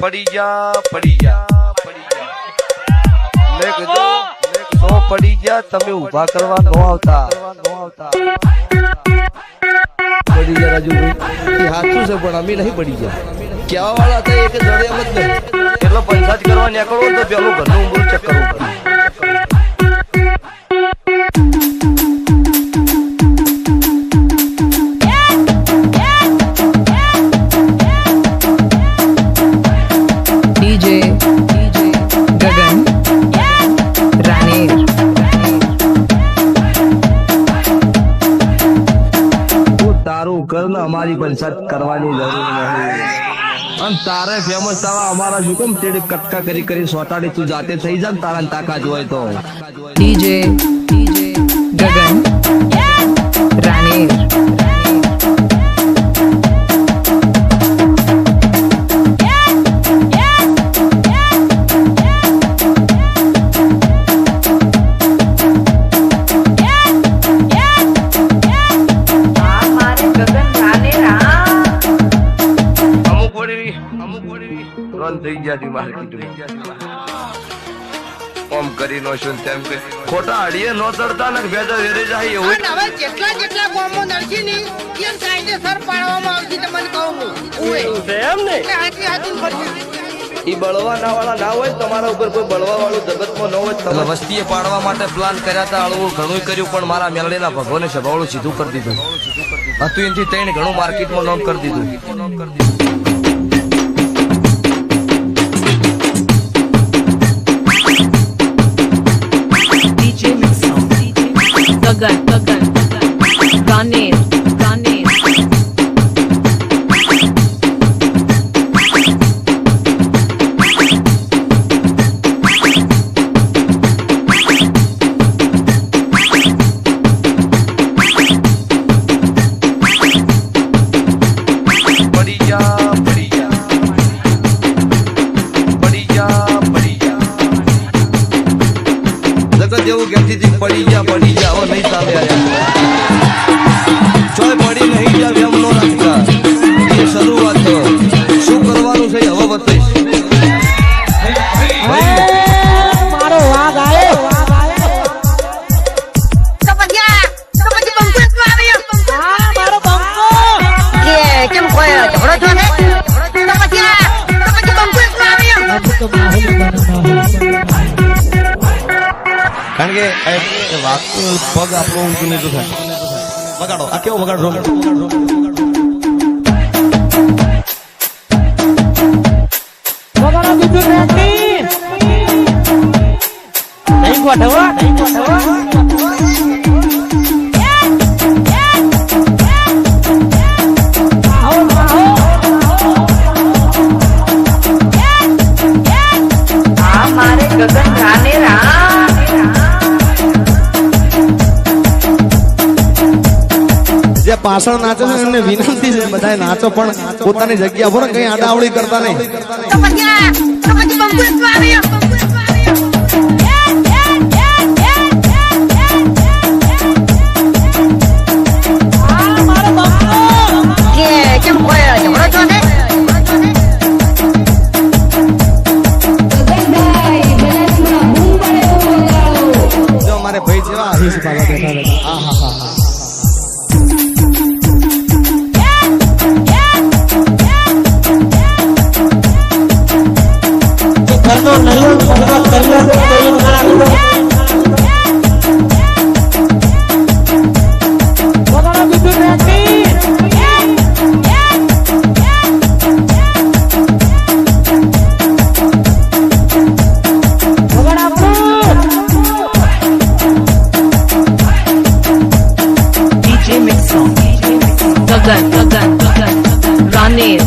પડી જા મેં કીધું સો પડી જા તમે ઊભા કરવા ન આવતા પડી જા રાજુભાઈ હાથું છે પણ અમે નહીં પડી જા કેવા વાળા હતા એક જડે એમ જ નહીં એટલો પંચાયત કરવા નીકળો તો પેલું ઘરનું ઊંઘું ચેક કરવું પડે અમારી પંચાયત કરવાની જરૂર નહીં અને તારે ફેમસ થવા અમારા શું કેમ તેડે કટકા કરી સોટાડી તું જાતે થઈ જા તારા તાકાત હોય તો ડીજે ગગન રાણીર થઈ ગયા માર્કેટ ઓમ કરી નો શું તેમ કે ખોટા અડીએ નો ચડતા ને ભેજા વેરે જાય એવું હવે જેટલા કોમો નરસી ની કેમ કાયદેસર પાડવામાં આવશે તમને કહું ઓએ એમ ને હાથી ઈ બળવા ના વાળા ના હોય તમારા ઉપર કોઈ બળવા વાળું જગતમાં ન હોય તમે વસ્તીએ પાડવા માટે પ્લાન કર્યા હતા અળવું ઘણું કર્યું પણ મારા મેલડીના ભગવાને સભાવડું સીધું કરી દીધું હતું એનથી ત્રણ ઘણું માર્કેટમાં નોંધ કરી દીધું ગગન ગાનેર જેવું કહેતી હતી પડી જા નહીં સામે આવ્યા ચોય પડી નહીં જા એમ નો રાખતા એ શરૂઆત શું કરવાનું છે હવે બતાવીશ મારો વાઘ આવ્યો મારો બંકો કેમ કોઈ ઝઘડો છો ને કારણ કે વાગતું પગ આપણો ઊંચું નહીં તો થાય વગાડો આ કેવો વગાડો ગગન રાનેરા જે પાછળ નાચે છે એમને વિનંતી છે બધા નાચો પણ પોતાની જગ્યા પર કઈ આડાવડી કરતા નહીં કેમ કોઈ ઝઘડો છો ને જો અમારે ભાઈ જેવા હરીશ બાબા બેઠા રહેતા હા ગગન રાનેર